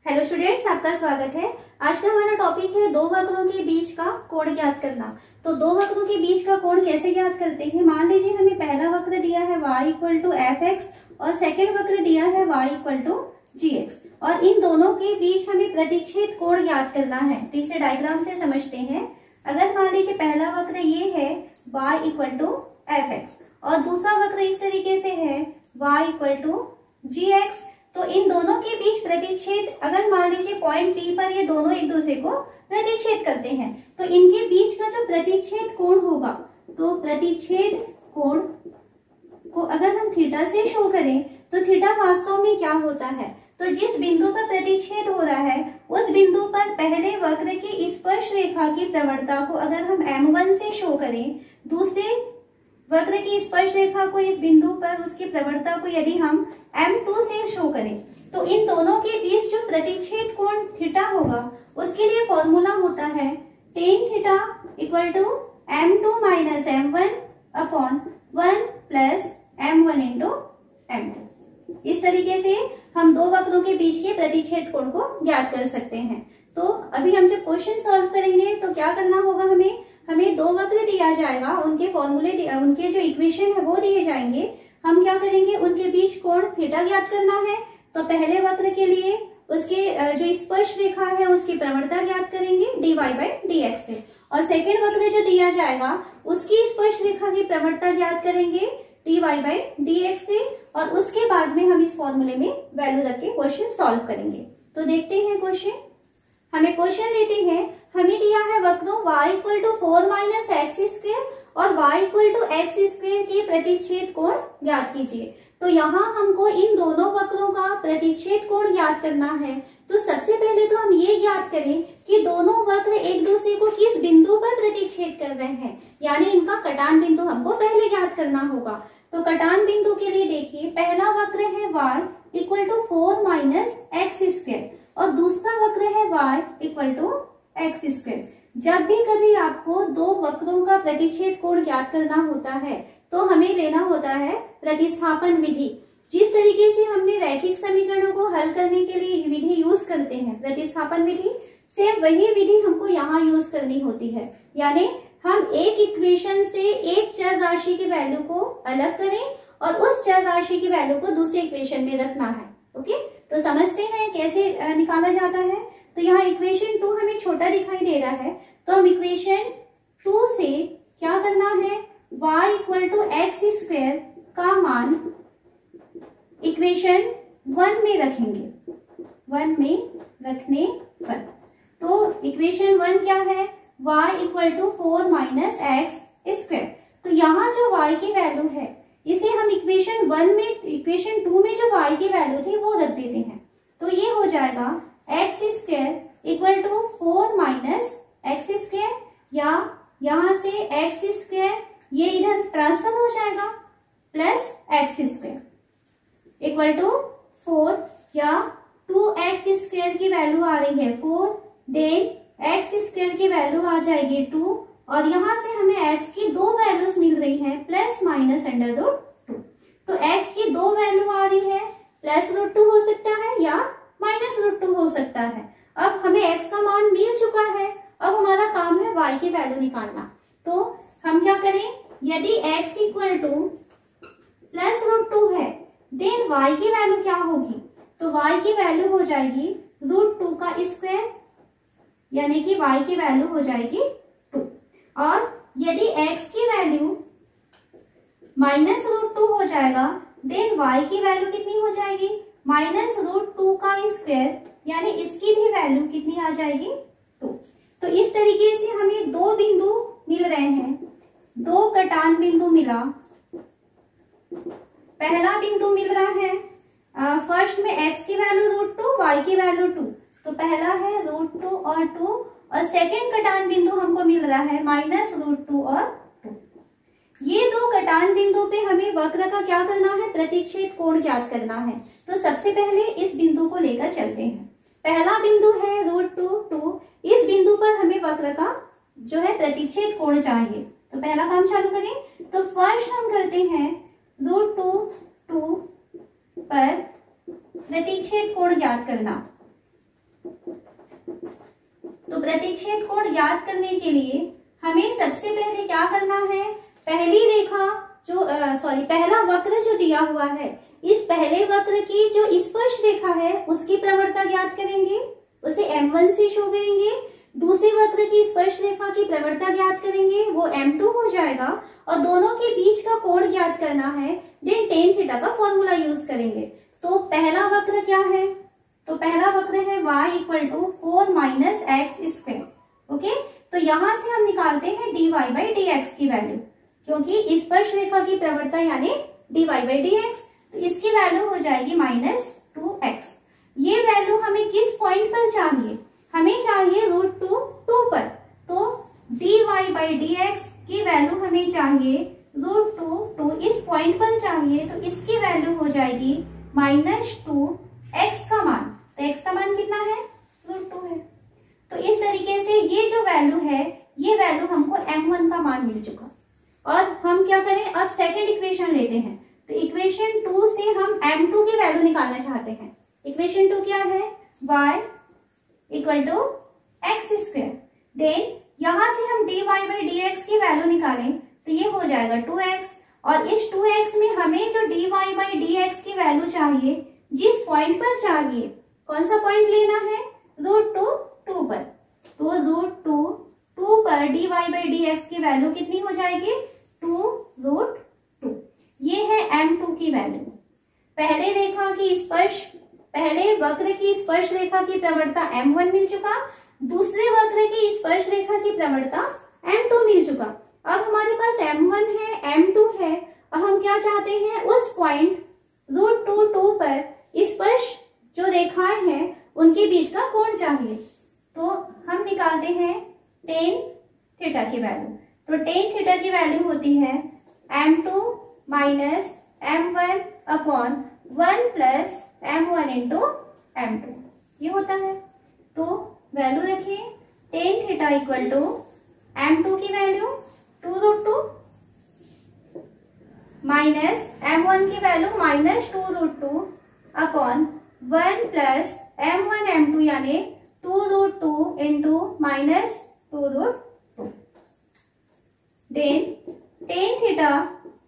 Hello students, आपका स्वागत है। आज का हमारा टॉपिक है दो वक्रों के बीच का कोण ज्ञात करना। तो दो वक्रों के बीच का कोण कैसे ज्ञात करते हैं। मान लीजिए हमें पहला वक्र दिया है y equal to f x और सेकेंड वक्र दिया है y equal to g x और इन दोनों के बीच हमें प्रतिच्छेद कोण ज्ञात करना है। तो इसे डायग्राम से समझते हैं। अगर मान लीजिए पहला वक्र ये है y equal to f x और दूसरा वक्र इस तरीके से है y equal to g x, तो इन दोनों के बीच प्रतिच्छेद अगर मान लीजिए पॉइंट P पर ये दोनों एक दूसरे को प्रतिच्छेद करते हैं तो इनके बीच का जो प्रतिच्छेद कोण होगा, तो प्रतिच्छेद कोण को अगर हम थीटा से शो करें तो थीटा वास्तव में क्या होता है। तो जिस बिंदु पर प्रतिच्छेद हो रहा है उस बिंदु पर पहले वक्र की स्पर्श रेखा की प्रवणता को अगर हम M1 से शो करें, दूसरे वक्र की स्पर्श रेखा को इस बिंदु पर उसकी प्रवणता को यदि हम M2 से शो करें तो इन दोनों के बीच जो प्रतिच्छेद कोण थीटा होगा उसके लिए फॉर्मूला होता है tan theta equal to M2 minus M1 upon 1 plus M1 into M2। इस तरीके से हम दो वक्रों के बीच के प्रतिच्छेद कोण को ज्ञात कर सकते हैं। तो अभी हम जब क्वेश्चन सॉल्व करेंगे तो क्या करना होगा, हमें दो वक्र दिया जाएगा, उनके फॉर्मूले उनके जो इक्वेशन है वो दिए जाएंगे। हम क्या करेंगे, उनके बीच कोण थीटा ज्ञात करना है। तो पहले वक्र के लिए उसके जो स्पर्श रेखा है उसकी प्रवणता ज्ञात करेंगे dy बाई dx से, और सेकेंड वक्र जो दिया जाएगा उसकी स्पर्श रेखा की प्रवणता ज्ञात करेंगे dy बाई dx से, और उसके बाद में हम इस फॉर्मूले में वैल्यू रख के क्वेश्चन सॉल्व करेंगे। तो देखते हैं क्वेश्चन। हमें क्वेश्चन देते हैं, हमें दिया है वक्रों y equal to 4 minus x square और y equal to x square के प्रतिच्छेद कोण ज्ञात कीजिए। तो यहाँ हमको इन दोनों वक्रों का प्रतिच्छेद कोण ज्ञात करना है। तो सबसे पहले तो हम ये ज्ञात करें कि दोनों वक्र एक दूसरे को किस बिंदु पर प्रतिच्छेद कर रहे हैं, यानी इनका कटान बिंदु हमको पहले ज्ञात करना होगा। तो कटान बिंदु के लिए देखिए, पहला वक्र है y equal to 4 minus x square और दूसरा वक्र है y equal to x square. जब भी कभी आपको दो वक्रों का प्रतिच्छेद कोण ज्ञात करना होता है तो हमें लेना होता है प्रतिस्थापन विधि। जिस तरीके से हमने रैखिक समीकरणों को हल करने के लिए विधि यूज करते हैं प्रतिस्थापन विधि, सेम वही विधि हमको यहाँ यूज करनी होती है। यानी हम एक इक्वेशन से एक चर राशि की वैल्यू को अलग करें और उस चर राशि की वैल्यू को दूसरे इक्वेशन में रखना है। ओके, तो समझते हैं कैसे निकाला जाता है। तो यहाँ इक्वेशन 2 हमें छोटा दिखाई दे रहा है, तो हम इक्वेशन 2 से क्या करना है, y equal to x square का मान इक्वेशन 1 में रखेंगे। 1 में रखने पर तो इक्वेशन 1 क्या है, y equal to 4 minus x square. तो यहाँ जो y की वैल्यू है इसे हम इक्वेशन 1 में, इक्वेशन 2 में जो y की वैल्यू थी वो रख देते हैं। तो ये हो जाएगा x square equal to 4 minus x square, या यहाँ से एक्स स्क्वेयर ये इधर ट्रांसफर हो जाएगा plus x square equal to 4, या 2x स्क्वेयर की वैल्यू आ रही है 4, देन एक्स स्क्वेयर की वैल्यू आ जाएगी 2, और यहाँ से हमें x की दो वैल्यूज मिल रही है प्लस माइनस अंडर रूट 2। तो x की दो वैल्यू आ रही है प्लस रूट 2 हो सकता है या माइनस रूट 2 हो सकता है। अब हमें x का मान मिल चुका है, अब हमारा काम है y की वैल्यू निकालना। तो हम क्या करें, यदि x equal to plus root 2 है देन y की वैल्यू क्या होगी, तो y की वैल्यू हो जाएगी रूट 2 का स्क्वायर, यानी कि y की वैल्यू हो जाएगी 2। और यदि x की वैल्यू माइनस रूट 2 हो जाएगा देन y की वैल्यू कितनी हो जाएगी, माइनस रूट 2 का स्क्वायर, यानी इसकी भी वैल्यू कितनी आ जाएगी 2। तो इस तरीके से हमें दो बिंदु मिल रहे हैं, दो कटान बिंदु मिला। पहला बिंदु मिल रहा है फर्स्ट में x की वैल्यू रूट 2, y की वैल्यू 2, तो पहला है रूट 2 और 2, और सेकेंड कटान बिंदु हमको मिल रहा है माइनस रूट 2 और 2। ये दो कटान बिंदु पे हमें वक्र का क्या करना है, प्रतिच्छेद कोण ज्ञात करना है। तो सबसे पहले इस बिंदु को लेकर चलते हैं। पहला बिंदु है रूट 2, 2, इस बिंदु पर हमें वक्र का जो है प्रतिच्छेद कोण चाहिए। तो पहला काम चालू करें। तो फर्स्ट हम करते हैं रूट 2 पर प्रतिच्छेद कोण ज्ञात करना। तो प्रतिच्छेद कोण ज्ञात करने के लिए हमें सबसे पहले क्या करना है, पहली रेखा जो पहला वक्र जो दिया हुआ है, इस पहले वक्र की जो स्पर्श रेखा है उसकी प्रवणता ज्ञात करेंगे, उसे M1 से शो करेंगे। दूसरे वक्र की स्पर्श रेखा की प्रवणता ज्ञात करेंगे, वो M2 हो जाएगा। और दोनों के बीच का कोण ज्ञात करना है, देन टेन थीटा का फॉर्मूला यूज करेंगे। तो पहला वक्र क्या है, तो पहला वक्र है y equal to 4 minus x square. Okay, तो यहां से हम निकालते हैं dy बाई dx की वैल्यू, क्योंकि स्पर्श रेखा की प्रवणता यानी dy बाई dx, तो इसकी वैल्यू हो जाएगी -2x। ये वैल्यू हमें किस पॉइंट पर चाहिए, हमें चाहिए √2 पर, तो dy बाई dx की वैल्यू हमें चाहिए √2 इस पॉइंट पर चाहिए, तो इसकी वैल्यू हो जाएगी -2x का मान। तो x का मान कितना है, √2 है। तो इस तरीके से ये जो वैल्यू है, ये वैल्यू हमको M1 का मान मिल चुका। और हम क्या करें, अब सेकंड इक्वेशन लेते हैं। तो इक्वेशन 2 से हम M2 की वैल्यू निकालना चाहते हैं। इक्वेशन 2 क्या है, y equal to x square. Then यहां से हम dy बाई dx की वैल्यू निकालें तो ये हो जाएगा 2x, और इस 2x में हमें जो dy बाई dx की वैल्यू चाहिए, जिस पॉइंट पर चाहिए, कौन सा पॉइंट लेना है, √2 पर। तो √2 पर dy बाई dx की वैल्यू कितनी हो जाएगी, 2√2। ये है M2 की वैल्यू। पहले वक्र की स्पर्श रेखा की प्रवणता M1 मिल चुका, दूसरे वक्र की स्पर्श रेखा की प्रवणता M2 मिल चुका। अब हमारे पास M1 है, M2 है, और हम क्या चाहते हैं, उस पॉइंट √2 पर स्पर्श जो रेखाएं हैं उनके बीच का कोण चाहिए। तो हम निकालते हैं टेन थीटा की वैल्यू। तो टेन थीटा की वैल्यू होती है M2 minus M1 upon 1 plus M1 into M2, ये होता है। तो वैल्यू रखिए, ten theta equal to M2 की वैल्यू 2√2 माइनस M1 की value -2√2 upon 1 plus M1 M2 यानी 2√2 into -2√2। Then tan theta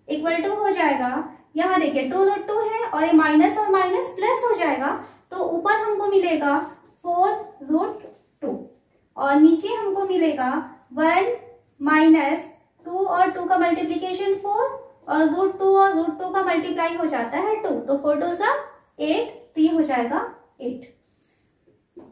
equal to हो जाएगा, यहाँ देखिए 2√2 है और ये माइनस और माइनस प्लस हो जाएगा, तो ऊपर हमको मिलेगा 4√2 और नीचे हमको मिलेगा 1 माइनस 2 और 2 का मल्टीप्लीकेशन 4 और √2 और √2 का मल्टीप्लाई हो जाता है 2, तो 4 2 सा 8, तो ये हो जाएगा 8।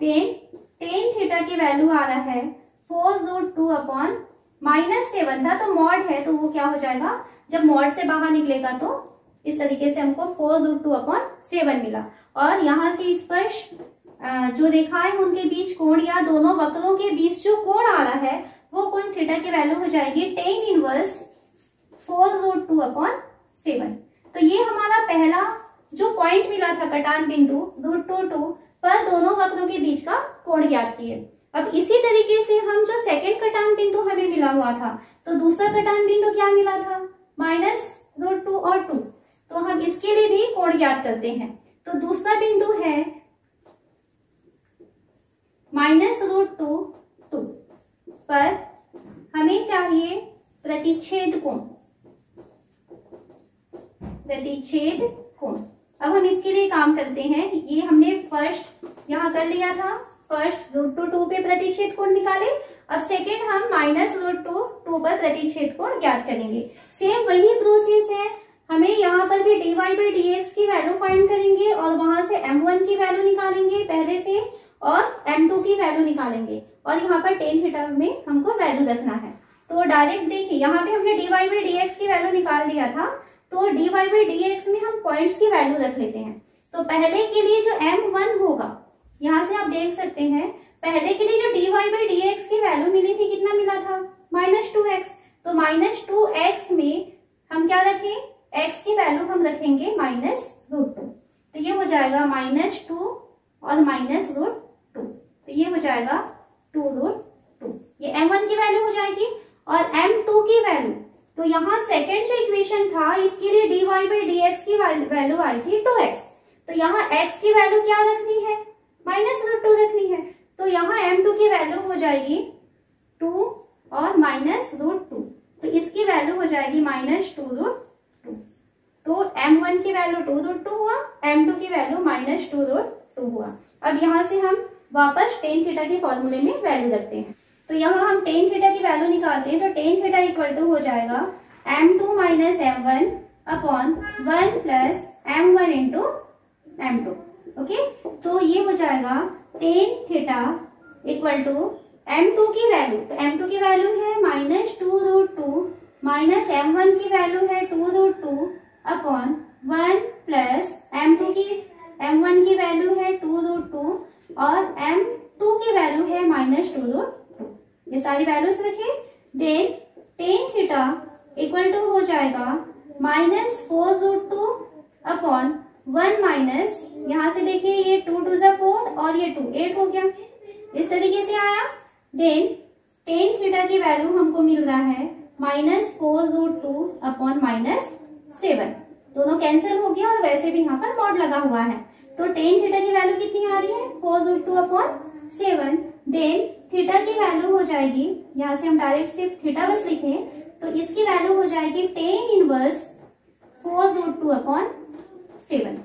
टेन थीटा की वैल्यू आ रहा है 4√2 अपॉन -7 था, तो मॉड है तो वो क्या हो जाएगा, जब मॉड से बाहर निकलेगा तो इस तरीके से हमको 4√2 अपॉन 7 मिला। और यहाँ से स्पर्श जो रेखाएं उनके बीच कोण या दोनों वक्रों के बीच जो कोण आ रहा है वो कोण थीटा की वैल्यू हो जाएगी टेन इनवर्स 4√2 अपॉन 7। तो ये हमारा पहला जो पॉइंट मिला था कटान बिंदु √2 पर दोनों वक्रों के बीच का कोण ज्ञात किए। अब इसी तरीके से हम जो सेकंड कटान बिंदु हमें मिला हुआ था, तो दूसरा कटान बिंदु क्या मिला था, -√2 और 2, तो हम इसके लिए भी कोण ज्ञात करते हैं। तो दूसरा बिंदु है -√2 पर हमें चाहिए प्रतिच्छेद कोण। अब हम इसके लिए काम करते हैं, ये हमने फर्स्ट यहाँ कर लिया था, फर्स्ट √2 पे प्रतिच्छेद कोण निकाले। अब सेकेंड हम -√2 पर प्रतिच्छेद कोण ज्ञात करेंगे। सेम वही प्रोसेस है, हमें यहाँ पर भी dy बाई dx की वैल्यू फाइंड करेंगे और वहां से M1 की वैल्यू निकालेंगे पहले से और M2 की वैल्यू निकालेंगे, और यहाँ पर टेन थीटा में हमको वैल्यू रखना है। तो डायरेक्ट देखिए यहाँ पे हमने dy बाई dx की वैल्यू निकाल लिया था, तो dy बाई dx में हम पॉइंट्स की वैल्यू रख लेते हैं। तो पहले के लिए जो M1 होगा, यहाँ से आप देख सकते हैं पहले के लिए जो dy बाई dx की वैल्यू मिली थी, कितना मिला था, -2x। तो -2x में हम क्या रखें, x की वैल्यू हम रखेंगे -√2, तो ये हो जाएगा -2 और -√2, तो ये हो जाएगा 2√2। ये M1 की वैल्यू हो जाएगी। और M2 की वैल्यू, तो यहाँ सेकेंड जो इक्वेशन था इसके लिए dy बाई dx की वैल्यू आई थी 2x, तो यहाँ x की वैल्यू क्या रखनी है, -√2 रखनी है। तो यहाँ m2 की वैल्यू हो जाएगी 2 और -√2, तो इसकी वैल्यू हो जाएगी -2√2। तो m1 की वैल्यू 2√2 हुआ, m2 की वैल्यू -2√2 हुआ। अब यहाँ से हम वापस टेन थीटा के फॉर्मूले में वैल्यू रखते हैं। तो यहाँ हम टेन थीटा की वैल्यू निकालते हैं, तो टेन थीटा इक्वल टू हो जाएगा m2 - m1 upon 1 plus m1 into m2। Okay, तो ये हो जाएगा ten theta equal to m2 की वैल्यू, तो m2 की वैल्यू है -2√2 माइनस m1 की वैल्यू है 2√2 अपॉन 1 प्लस m1 की वैल्यू है 2√2 और m2 की वैल्यू है -2√2। ये सारी वैल्यूज रखें, then tan theta equal to हो जाएगा -4√2 अपॉन 1 माइनस, यहाँ से देखिए ये 2 2 4 और ये 2 8 हो गया, इस तरीके से आया। देन टेन थीटा की वैल्यू हमको मिल रहा है -4√2 अपॉन -7, दोनों कैंसिल हो गया और वैसे भी यहाँ पर मॉड लगा हुआ है। तो टेन थीटा की वैल्यू कितनी आ रही है 4√2 अपॉन 7। देन थीटा की वैल्यू हो जाएगी, यहाँ से हम डायरेक्ट सिर्फ थीटा बस लिखे, तो इसकी वैल्यू हो जाएगी टेन इनवर्स 4√2 अपॉन 7।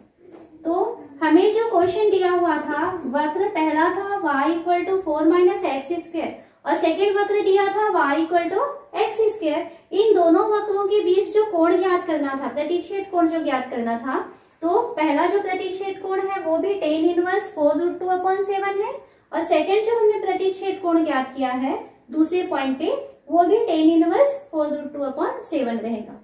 तो हमें जो क्वेश्चन दिया हुआ था, वक्र पहला था y इक्वल टू 4 - x² और सेकेंड वक्र दिया था y इक्वल टू x²। इन दोनों वक्रों के बीच जो कोण ज्ञात करना था, प्रतिच्छेद कोण जो ज्ञात करना था, तो पहला जो प्रतिच्छेद कोण है वो भी टेन इनवर्स 4√2 अपॉन 7 है और सेकेंड जो हमने प्रतिच्छेद कोण ज्ञात किया है दूसरे पॉइंट पे, वो भी टेन इनवर्स 4√2 अपॉन 7 रहेगा।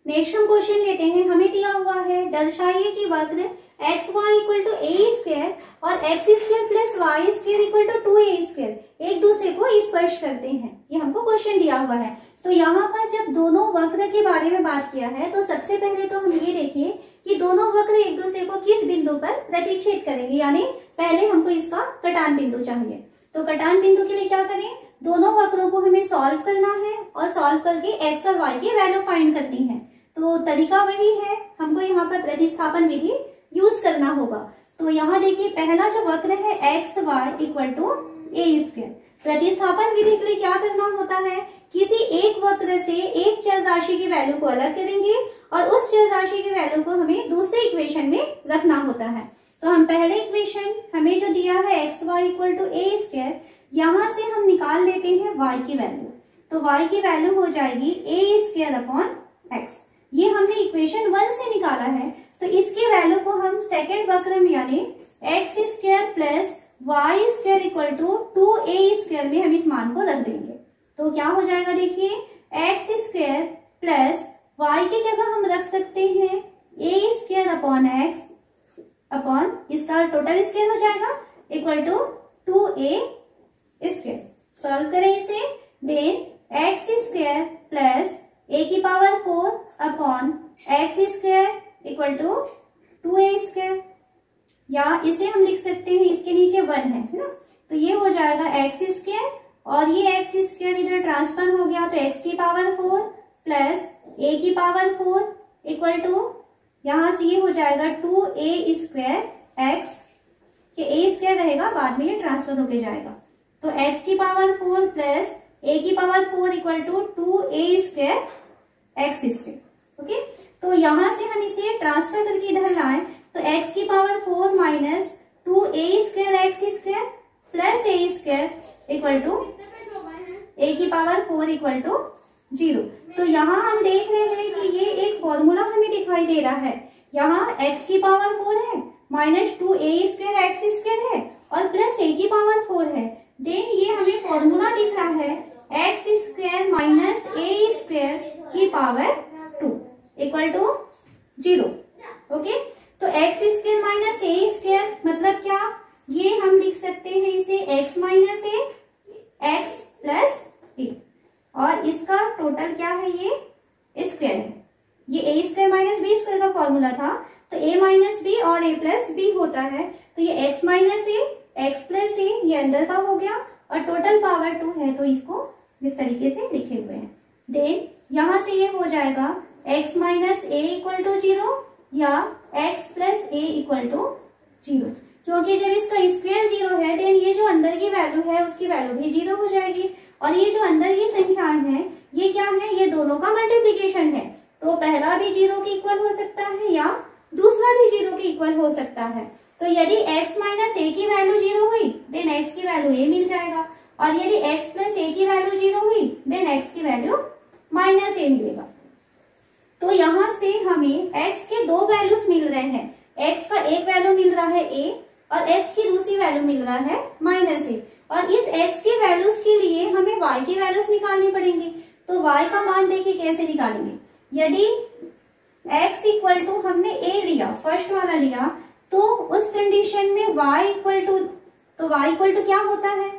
नेक्स्ट हम क्वेश्चन लेते हैं, हमें दिया हुआ है दर्शाइए कि वक्र xy इक्वल टू a² और x² plus y² equal to 2a² एक दूसरे को स्पर्श करते हैं, ये हमको क्वेश्चन दिया हुआ है। तो यहाँ पर जब दोनों वक्र के बारे में बात किया है, तो सबसे पहले तो हम ये देखें कि दोनों वक्र एक दूसरे को किस बिंदु पर प्रतिच्छेद करेंगे, यानी पहले हमको इसका कटान बिंदु चाहिए। तो कटान बिंदु के लिए क्या करें, दोनों वक्रों को हमें सॉल्व करना है और सॉल्व करके x और y की वैल्यू फाइंड करनी है। तो तरीका वही है, हमको यहाँ पर प्रतिस्थापन विधि यूज करना होगा। तो यहाँ देखिए पहला जो वक्र है x Y equal to a², प्रतिस्थापन विधि के लिए क्या करना होता है, किसी एक वक्र से एक चर राशि की वैल्यू को अलग करेंगे और उस चर राशि की वैल्यू को हमें दूसरे इक्वेशन में रखना होता है। तो हम पहले इक्वेशन हमें जो दिया है x Y equal to a², यहाँ से हम निकाल लेते हैं y की वैल्यू। तो y की वैल्यू हो जाएगी a² अपॉन x, ये हमने इक्वेशन 1 से निकाला है। तो इसकी वैल्यू को हम सेकेंड वक्र में यानी x² plus y² equal to 2a² में हम इस मान को रख देंगे। तो क्या हो जाएगा देखिए, x² प्लस y की जगह हम रख सकते हैं a² अपॉन x अपॉन इसका टोटल स्क्वायर हो जाएगा इक्वल टू 2a²। सॉल्व करें इसे, then x² plus a⁴ upon x² equal to 2a², या इसे हम लिख सकते हैं इसके नीचे 1 है ना, तो ये हो जाएगा x² और ये x² इधर ट्रांसफर हो गया, तो x⁴ plus a⁴ equal to यहाँ से ये हो जाएगा 2a² x के a² रहेगा, बाद में ये ट्रांसफर होके जाएगा। तो x⁴ plus a⁴ equal to 2a² x²। Okay, तो यहाँ से हम इसे ट्रांसफर करके इधर लाए, तो x⁴ minus 2a² x² plus a² equal to a⁴ equal to 0। तो यहाँ हम देख रहे हैं कि ये एक फॉर्मूला हमें दिखाई दे रहा है, यहाँ x⁴ है माइनस 2a² x² है और प्लस a⁴ है। देन ये हमें फॉर्मूला दिख रहा है x² माइनस a² की पावर 2 इक्वल टू 0। ओके, तो x² माइनस a² मतलब क्या, ये हम लिख सकते हैं इसे x minus a x plus a, और इसका टोटल क्या है, ये स्क्वायर है। ये a² माइनस b² का फॉर्मूला था, तो a माइनस b और a प्लस b होता है, तो ये x minus a x plus a ये अंदर का हो गया और टोटल पावर 2 है, तो इसको इस तरीके से लिखे हुए हैं। देन यहाँ से ये हो जाएगा x minus a equal to 0 या x plus a equal to 0। क्योंकि जब इसका स्क्वायर 0 है देन ये जो अंदर की वैल्यू है उसकी वैल्यू भी 0 हो जाएगी। और ये जो अंदर की संख्याएं हैं ये क्या है, ये दोनों का मल्टीप्लीकेशन है, तो पहला भी 0 के इक्वल हो सकता है या दूसरा भी 0 के इक्वल हो सकता है। तो यदि x माइनस a की वैल्यू 0 हुई देन x की वैल्यू a मिल जाएगा, और यदि x प्लस a की वैल्यू 0 हुई देन x की वैल्यू माइनस a मिलेगा। तो यहाँ से हमें x के दो वैल्यूज मिल रहे हैं, x का एक वैल्यू मिल रहा है a और x की दूसरी वैल्यू मिल रहा है माइनस a, और इस x की वैल्यूज के लिए हमें y की वैल्यूज निकालनी पड़ेंगी। तो y का मान देखिए कैसे निकालेंगे, यदि x इक्वल टू हमने a लिया, फर्स्ट वाला लिया, तो उस कंडीशन में y इक्वल टू, तो y इक्वल टू क्या होता है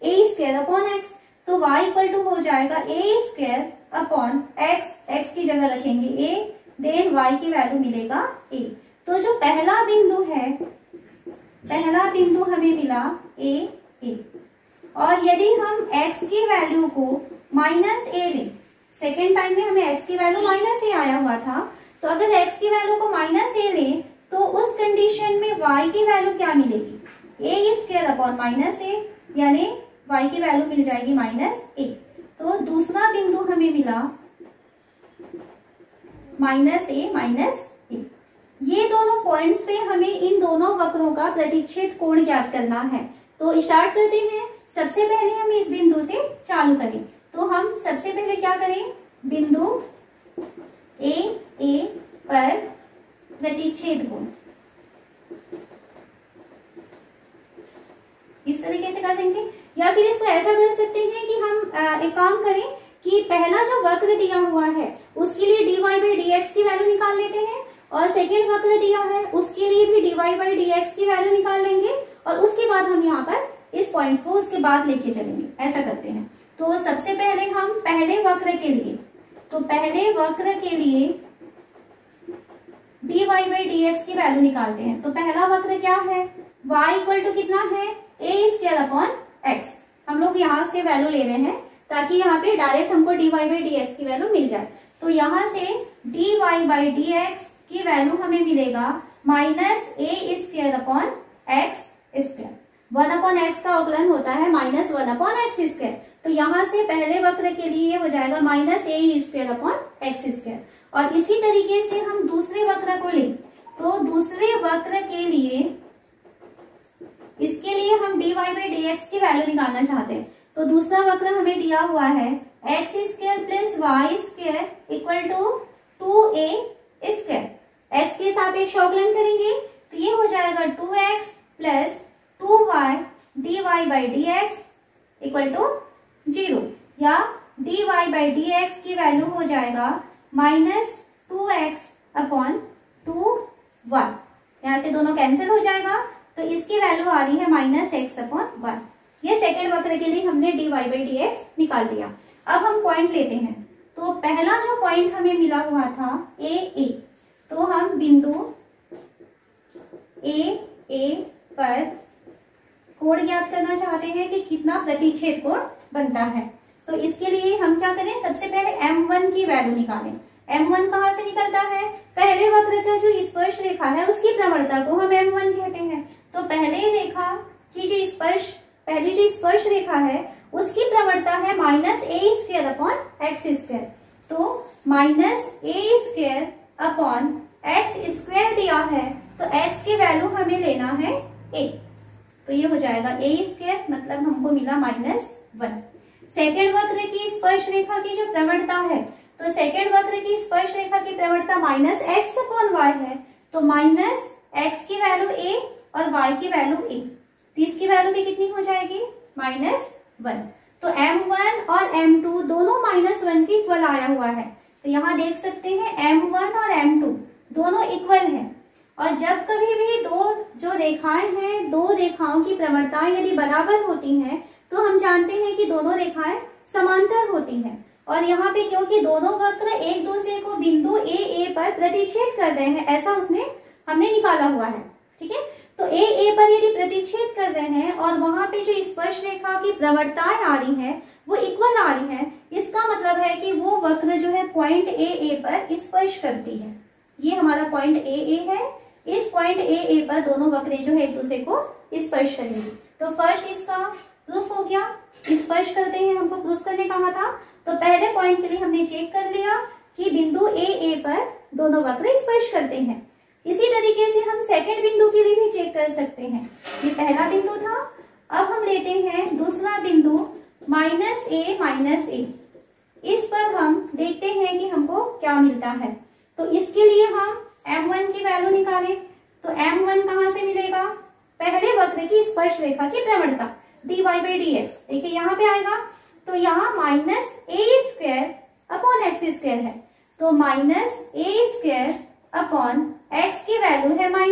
a स्क्वायर अपॉन x, तो y इक्वल टू हो जाएगा a square upon x, x की जगह रखेंगे a, देन y की वैल्यू मिलेगा a। तो जो पहला बिंदु है, पहला बिंदु हमें मिला a, और यदि हम x की वैल्यू को माइनस a लें, सेकेंड टाइम में हमें x की वैल्यू माइनस a आया हुआ था, तो अगर x की वैल्यू को माइनस a लें तो उस कंडीशन में y की वैल्यू क्या मिलेगी, a square upon minus a, यानी y की वैल्यू मिल जाएगी माइनस a। तो दूसरा बिंदु हमें मिला माइनस a माइनस a। ये दोनों पॉइंट्स पे हमें इन दोनों वक्रों का प्रतिच्छेद कोण ज्ञात करना है। तो स्टार्ट करते हैं। सबसे पहले हम इस बिंदु से चालू करें, तो हम सबसे पहले क्या करें, बिंदु a पर प्रतिच्छेद कोण इस तरीके से करेंगे, या फिर इसको ऐसा कर सकते हैं कि हम एक काम करें कि पहला जो वक्र दिया हुआ है उसके लिए dy by dx की वैल्यू निकाल लेते हैं, और सेकेंड वक्र दिया है उसके लिए भी dy by dx की वैल्यू निकाल लेंगे, और उसके बाद हम यहाँ पर इस पॉइंट्स को उसके बाद लेके चलेंगे। ऐसा करते हैं। तो सबसे पहले हम पहले वक्र के लिए, तो पहले वक्र के लिए dy by dx की वैल्यू निकालते हैं। तो पहला वक्र क्या है, y इक्वल टू कितना है a स्क्वायर अपॉन x, हम लोग यहाँ से वैल्यू ले रहे हैं ताकि यहाँ पे डायरेक्ट हमको dy by dx की वैल्यू मिल जाए। तो यहाँ से dy by dx की वैल्यू हमें मिलेगा minus a square upon x square, 1 upon x का अवकलन होता है माइनस 1 अपॉन x स्क्वायर। तो यहाँ से पहले वक्र के लिए ये हो जाएगा minus a square upon x square. और इसी तरीके से हम दूसरे वक्र को लें, तो दूसरे वक्र के लिए, इसके लिए हम dy by dx की वैल्यू निकालना चाहते हैं। तो दूसरा वक्र हमें दिया हुआ है x square plus y square equal to 2a square, x के सापेक्ष अवकलन करेंगे तो ये हो जाएगा 2x plus 2y dy by dx equal to 0, या dy by dx की वैल्यू हो जाएगा माइनस 2x अपॉन 2y, यहाँ से दोनों कैंसिल हो जाएगा, तो इसकी वैल्यू आ रही है माइनस x अपॉन 1। ये सेकेंड वक्र के लिए हमने dy by dx निकाल दिया। अब हम पॉइंट लेते हैं। तो पहला जो पॉइंट हमें मिला हुआ था a, तो हम बिंदु a पर कोण ज्ञात करना चाहते हैं कि कितना प्रतिच्छेद कोण बनता है। तो इसके लिए हम क्या करें, सबसे पहले m1 की वैल्यू निकालें। m1 कहाँ से निकलता है, पहले वक्र का जो स्पर्श रेखा है उसकी प्रवणता को हम m1 कहते हैं। तो पहले रेखा की जो पहली जो स्पर्श रेखा है उसकी प्रवणता है minus a square upon x square. तो minus a square upon x square दिया है, तो x की वैल्यू हमें लेना है a, तो ये हो जाएगा a स्क्वायर, मतलब हमको मिला माइनस 1। सेकेंड वक्र की स्पर्श रेखा की जो प्रवणता है, तो सेकेंड वक्र की स्पर्श रेखा की प्रवणता माइनस x अपॉन y है, तो माइनस x की वैल्यू a और y की वैल्यू a, तो इसकी वैल्यू भी कितनी हो जाएगी माइनस 1। तो m1 और m2 दोनों माइनस 1 के इक्वल आया हुआ है। तो यहाँ देख सकते हैं m1 और m2 दोनों इक्वल हैं, और जब कभी भी जो रेखाएं हैं, दो रेखाओं की प्रवणताएं यदि बराबर होती हैं तो हम जानते हैं कि दोनों रेखाएं समांतर होती हैं। और यहाँ पे क्योंकि दोनों वक्र एक दूसरे को बिंदु a पर प्रतिच्छेद कर रहे हैं, ऐसा हमने निकाला हुआ है, ठीक है। तो a पर यदि प्रतिच्छेद कर रहे हैं और वहां पे जो स्पर्श रेखा की प्रवणताएं आ रही है वो इक्वल आ रही है, इसका मतलब है कि वो वक्र जो है पॉइंट a पर स्पर्श करती है। ये हमारा पॉइंट a है, इस पॉइंट ए पर दोनों वक्र जो है एक दूसरे को स्पर्श करेंगे। तो फर्स्ट इसका प्रूफ हो गया, स्पर्श करते हैं, हमको प्रूफ करने कहा था। तो पहले पॉइंट के लिए हमने चेक कर लिया कि बिंदु ए पर दोनों वक्र स्पर्श करते हैं। इसी तरीके से हम सेकंड बिंदु के लिए भी चेक कर सकते हैं। ये पहला बिंदु था, अब हम लेते हैं दूसरा बिंदु -a। इस पर हम देखते हैं कि हमको क्या मिलता है। तो इसके लिए हम m1 की वैल्यू निकालें। तो m1 कहां से मिलेगा? पहले वक्र की स्पर्श रेखा की प्रवणता dy/dx। देखिए यहाँ पे आएगा, तो यहाँ -a² अपॉन x² है। तो -a² अपॉन x की वैल्यू है -a,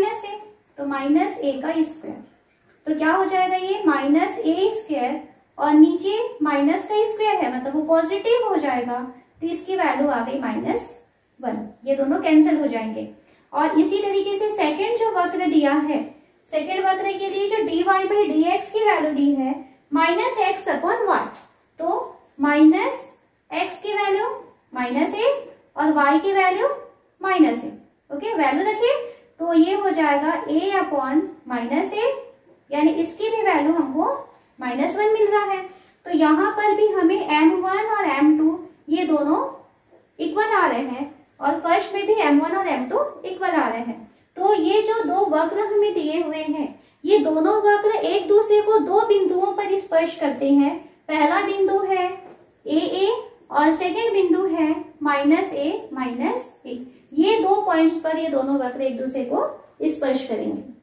तो -a का स्क्वायर। तो क्या हो जाएगा ये -a² और नीचे माइनस का स्क्वायर है, मतलब वो पॉजिटिव हो जाएगा, तो इसकी वैल्यू आ गई -1। ये दोनों कैंसिल हो जाएंगे। और इसी तरीके से सेकंड जो वक्र दिया है, सेकंड वक्र के लिए जो dy/dx की वैल्यू दी है -x/y, तो -x की वैल्यू -a और y की वैल्यू -a। ओके, वैल्यू रखिए, तो ये हो जाएगा a/-a, यानी इसकी भी वैल्यू हमको -1 मिल रहा है। तो यहाँ पर भी हमें m1 और m2 ये दोनों इक्वल आ रहे हैं, और फर्स्ट में भी m1 और m2 इक्वल आ रहे हैं। तो ये जो दो वक्र हमें दिए हुए हैं, ये दोनों वक्र एक दूसरे को दो बिंदुओं पर स्पर्श करते हैं। पहला बिंदु है a और सेकंड बिंदु है -a। ये दो पॉइंट्स पर ये दोनों वक्र एक दूसरे को स्पर्श करेंगे।